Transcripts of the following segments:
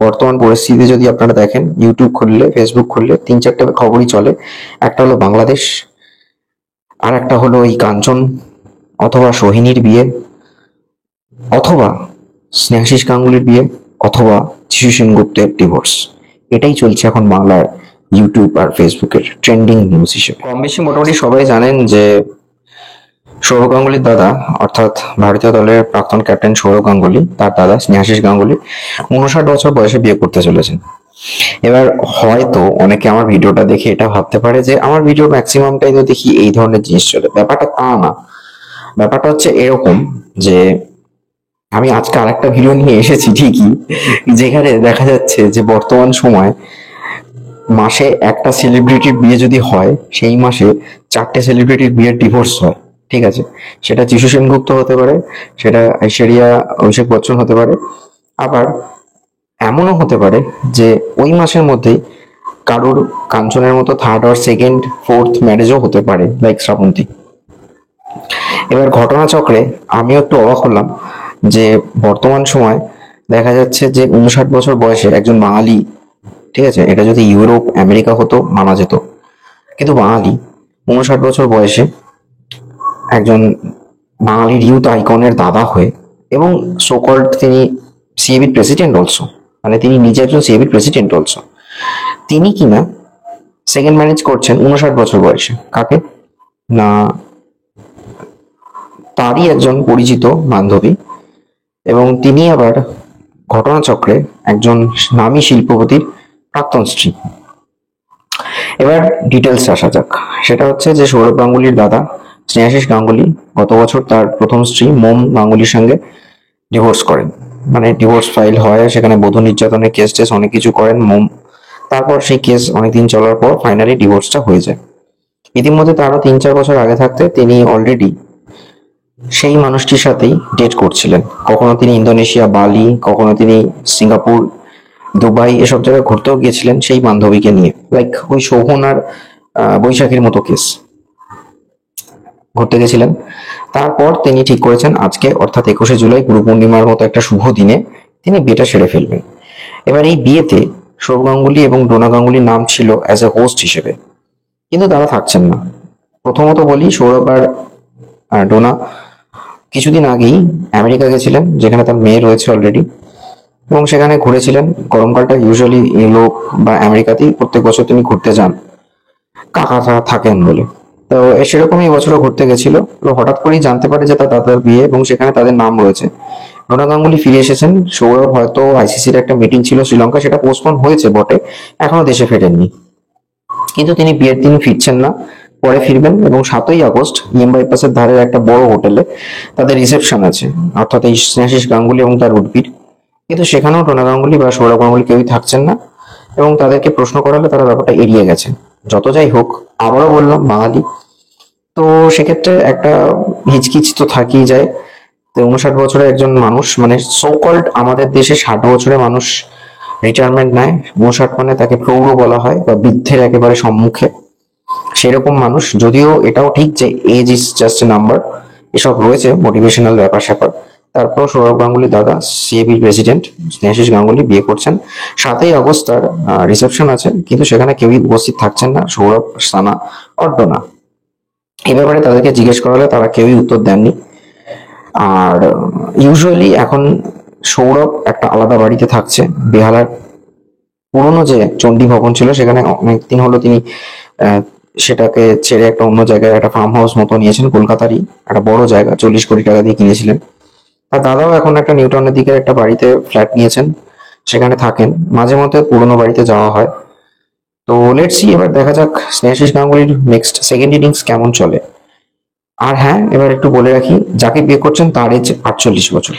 বর্তমান পরিস্থিতি যদি আপনারা দেখেন, ইউটিউব খুললে, ফেসবুক খুললে 3-4টে খবরই চলে। একটা হলো বাংলাদেশ, আর একটা হলো এই কাঞ্চন অথবা সোহিনীর বিয়ে, অথবা স্নেহাশিস গাঙ্গুলির বিয়ে, অথবা যিশু সেনগুপ্তের ডিভোর্স। এটাই চলছে এখন বাংলার ইউটিউব আর ফেসবুকের ট্রেন্ডিং নিউজ হিসেবে। কম বেশি মোটামুটি সবাই জানেন যে সৌরভ গাঙ্গুলির দাদা, অর্থাৎ ভারতীয় দলের প্রাক্তন ক্যাপ্টেন সৌরভ গাঙ্গুলি, তার দাদা স্নেহাশিস গাঙ্গুলি 59 বছর বয়সে বিয়ে করতে চলেছেন। এবার হয়তো অনেকে আমার ভিডিওটা দেখে এটা ভাবতে পারে যে আমার ভিডিও ম্যাক্সিমামটাই তো দেখি এই ধরনের জিনিস চলে। ব্যাপারটা তা না। ব্যাপারটা হচ্ছে এরকম যে আমি আজকে আরেকটা ভিডিও নিয়ে এসেছি ঠিকই, যেখানে দেখা যাচ্ছে যে বর্তমান সময় মাসে একটা সেলিব্রিটির বিয়ে যদি হয়, সেই মাসে 4টে সেলিব্রিটির বিয়ের ডিভোর্স হয়। ঠিক আছে, সেটা যিশু সেনগুপ্ত হতে পারে, সেটা ঐশ্বরিয়া অভিষেক বচ্চন হতে পারে, আবার এমনও হতে পারে যে ওই মাসের মধ্যেই কারোর কাঞ্চনের মতো থার্ড আর সেকেন্ড ফোর্থ ম্যারেজও হতে পারে, লাইক শ্রাবন্তী। এবার ঘটনাচক্রে আমিও একটু অবাক হলাম যে বর্তমান সময় দেখা যাচ্ছে যে 59 বছর বয়সে একজন বাঙালি, ঠিক আছে, এটা যদি ইউরোপ আমেরিকা হতো মানা যেত, কিন্তু বাঙালি 59 বছর বয়সে একজন বাঙালির ইউথ আইকনের দাদা হয়ে, এবং সোকল্ড তিনি সিএবির প্রেসিডেন্ট অলসো, মানে তিনি নিজে একজন সিএবির প্রেসিডেন্ট অলসো, তিনি কিনা সেকেন্ড ম্যারেজ করছেন 59 বছর বয়সে। কাকে না, তারই একজন পরিচিত বান্ধবী, এবং তিনি আবার ঘটনাচক্রে একজন নামী শিল্পপতির প্রাক্তন স্ত্রী। এবার ডিটেলস আসা যাক। সেটা হচ্ছে যে সৌরভ গাঙ্গুলির দাদা স্নেহাশিস গাঙ্গুলি গত বছর তার প্রথম স্ত্রী মোম গাঙ্গুলির সঙ্গে ডিভোর্স করেন, মানে ডিভোর্স ফাইল হয়, সেখানে বধূ নির্যাতনের কেস টেস অনেক কিছু করেন মোম। তারপর সেই কেস অনেকদিন চলার পর ফাইনালি ডিভোর্সটা হয়ে যায়। ইতিমধ্যে তারও 3-4 বছর আগে থাকতে তিনি অলরেডি সেই মানুষটির সাথেই ডেট করছিলেন। কখনো তিনি ইন্দোনেশিয়া, বালি, কখনো তিনি সিঙ্গাপুর, দুবাই এসব জায়গায় ঘুরতেও গিয়েছিলেন সেই বান্ধবীকে নিয়ে, লাইক ওই শোভন আর বৈশাখীর মতো কেস ঘুরতে গেছিলেন। তারপর তিনি ঠিক করেছেন আজকে অর্থাৎ 21শে জুলাই গুরু পূর্ণিমার মতো একটা শুভ দিনে তিনি বিয়েটা সেরে ফেলবেন। এবার এই বিয়েতে সৌরভ গাঙ্গুলি এবং ডোনা গাঙ্গুলির নাম ছিল অ্যাজ এ হোস্ট হিসেবে, কিন্তু তারা থাকছেন না। প্রথমত বলি, সৌরভ আর ডোনা কিছুদিন আগেই আমেরিকা গেছিলেন, যেখানে তার মেয়ে রয়েছে অলরেডি, এবং সেখানে ঘুরেছিলেন। গরমকালটা ইউজুয়ালি ইউরোপ বা আমেরিকাতেই প্রত্যেক বছর তিনি ঘুরতে যান, কাকা থাকেন বলে। তো সেরকমই এবছরও ঘুরতে গেছিল। তো হঠাৎ করেই জানতে পারে যে তার দাদার বিয়ে, এবং সেখানে তাদের নাম রয়েছে। ডোনা গাঙ্গুলি ফিরে এসেছেন। সৌরভ হয়তো আইসিসির একটা মিটিং ছিল শ্রীলঙ্কা, সেটা পোস্টপোন হয়েছে বটে, এখনো দেশে ফেরেননি, কিন্তু তিনি বিয়ের দিন ফিরছেন না, পরে ফিরবেন। এবং 7ই আগস্ট নিম বাইপাসের ধারের একটা বড় হোটেলে তাদের রিসেপশন আছে, অর্থাৎ এই স্নেহাশিস গাঙ্গুলি এবং তার উদ্ভিদ। কিন্তু সেখানেও ডোনা গাঙ্গুলি বা সৌরভ গাঙ্গুলি কেউই থাকছেন না, এবং তাদেরকে প্রশ্ন করালে তারা ব্যাপারটা এড়িয়ে গেছেন। যত যাই হোক, আবারও বললাম বাঙালি, তো সেক্ষেত্রে একটা হিচকিচ তো থাকেই যায়। তো 59 বছরের একজন মানুষ, মানে সো কল্ড আমাদের দেশে 60 বছরের মানুষ রিটায়ারমেন্ট নেয়, 59 মানে তাকে প্রৌঢ় বলা হয় বা বৃদ্ধের একেবারে সম্মুখে, সেরকম মানুষ। যদিও এটাও ঠিক যে age is just a number, এসব রয়েছে মোটিভেশনাল ব্যাপার স্যাপার। তারপর সৌরভ গাঙ্গুলি দাদা সিএবির প্রেসিডেন্ট স্নেহাশিস গাঙ্গুলি বিয়ে করছেন। 7ই আগস্ট তার রিসেপশন আছে, কিন্তু সেখানে কেউই উপস্থিত থাকছেন না, সৌরভ, সানা, অড্ডনা। এই ব্যাপারে তাদেরকে জিজ্ঞেস করা হলে তারা কেউই উত্তর দেননি। আর ইউজুয়ালি এখন সৌরভ একটা আলাদা বাড়িতে থাকছে, বেহালার পুরনো যে চণ্ডী ভবন ছিল সেখানে অনেকদিন হলো তিনি সেটাকে ছেড়ে একটা অন্য জায়গায় একটা ফার্ম হাউস মতো নিয়েছেন, কলকাতারই একটা বড় জায়গা, 40 কোটি টাকা দিয়ে কিনেছিলেন। আর দাদাও এখন একটা নিউটাউনের দিকে একটা বাড়িতে ফ্ল্যাট নিয়েছেন, সেখানে থাকেন। মাঝে মধ্যে পুরোনো বাড়িতে যাওয়া হয়। তো লেটস সি, এবার দেখা যাক স্নেহাশিস গাঙ্গুলির নেক্সট সেকেন্ড ইনিংস কেমন চলে। আর হ্যাঁ, এবার একটু বলে রাখি, যাকে বিয়ে করছেন তার এজ 48 বছর।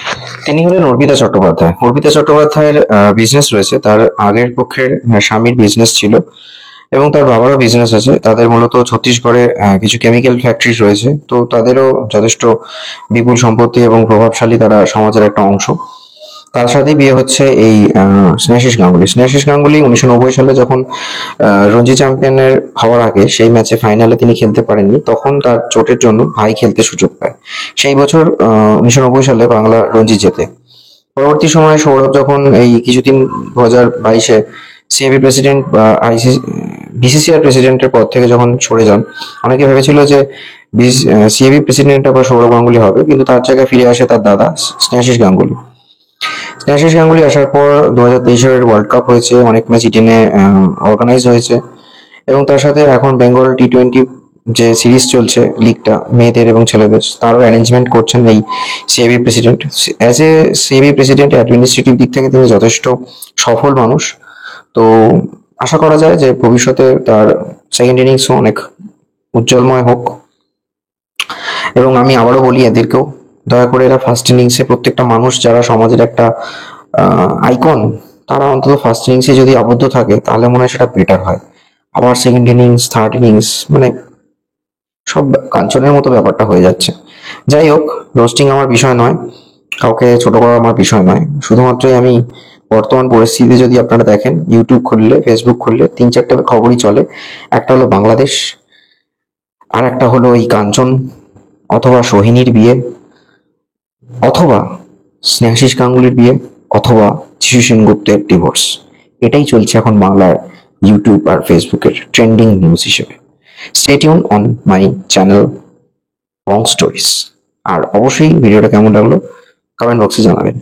তিনি হলেন অর্পিতা চট্টোপাধ্যায়। অর্পিতা চট্টোপাধ্যায়ের বিজনেস রয়েছে, তার আগের পক্ষের স্বামীর বিজনেস ছিল, এবং তার বাবারও বিজনেস আছে। তাদের মূলত ছত্তিশগড়ে কিছু কেমিক্যাল ফ্যাক্টরি রয়েছে, তো তাদেরও যথেষ্ট বিপুল সম্পত্তি এবং প্রভাবশালী, তারা সমাজের একটা অংশ। তার সাথেই বিয়ে হচ্ছে এই স্নেহাশিস গাঙ্গুলি। স্নেহাশিস গাঙ্গুলি 1990 সালে যখন রঞ্জি চ্যাম্পিয়নের হওয়ার আগে সেই ম্যাচে ফাইনালে তিনি খেলতে পারেননি, তখন তার চোটের জন্য ভাই খেলতে সুযোগ পায়। সেই বছর 1990 সালে বাংলা রঞ্জি জেতে। পরবর্তী সময়ে সৌরভ যখন এই কিছুদিন 2022-এ সিএবি প্রেসিডেন্ট বা বিসিসিআই প্রেসিডেন্টের পদ থেকে যখন সরে যান, অনেকে ভেবেছিল যে সিএবি প্রেসিডেন্ট আবার সৌরভ গাঙ্গুলি হবে, কিন্তু তার জায়গায় ফিরে আসে তার দাদা স্নেহাশিস গাঙ্গুলি। স্নেহাশিস গাঙ্গুলি আসার পর 2023-এর ওয়ার্ল্ড কাপ হয়েছে, অনেক ম্যাচ ইডেনে অর্গানাইজ হয়েছে, এবং তার সাথে এখন বেঙ্গল টি20 যে সিরিজ চলছে লিগটা মেয়েদের এবং ছেলেদের, তারও অ্যারেঞ্জমেন্ট করছেন এই CAB president. As a CAB president administrative দিক থেকে তিনি যথেষ্ট সফল মানুষ। তো আশা করা যায় যে ভবিষ্যতে তার সেকেন্ড ইনিংসও অনেক উজ্জ্বলময় হোক। এবং আমি আবারও বলি এদেরকেও, দয়া করে এরা ফার্স্ট ইনিংসে, প্রত্যেকটা মানুষ যারা সমাজের একটা আইকন, তারা অন্তত ফার্স্ট ইনিংসে যদি আবদ্ধ থাকে তাহলে মনে হয় সেটা বেটার হয়। আবার সেকেন্ড ইনিংস, থার্ড ইনিংস, মানে সব কাঞ্চনের মতো ব্যাপারটা হয়ে যাচ্ছে। যাই হোক, রোস্টিং আমার বিষয় নয়, কাউকে ছোট করা আমার বিষয় নয়, শুধুমাত্রই আমি বর্তমান পরিস্থিতি যদি আপনারা দেখেন, ইউটিউব খুললে, ফেসবুক খুললে 3-4টে খবরই চলে। একটা হলো বাংলাদেশ, আর একটা হলো এই কাঞ্চন অথবা সোহিনীর বিয়ে, অথবা স্নেহাশিস গাঙ্গুলির বিয়ে, অথবা যিশু সেনগুপ্তের ডিভোর্স। এটাই চলছে এখন বাংলার ইউটিউব আর ফেসবুকের ট্রেন্ডিং নিউজ হিসেবে। Stay tune on my channel রং স্টোরিজ। আর অবশ্যই ভিডিওটা কেমন লাগলো কমেন্ট বক্সে জানাবেন।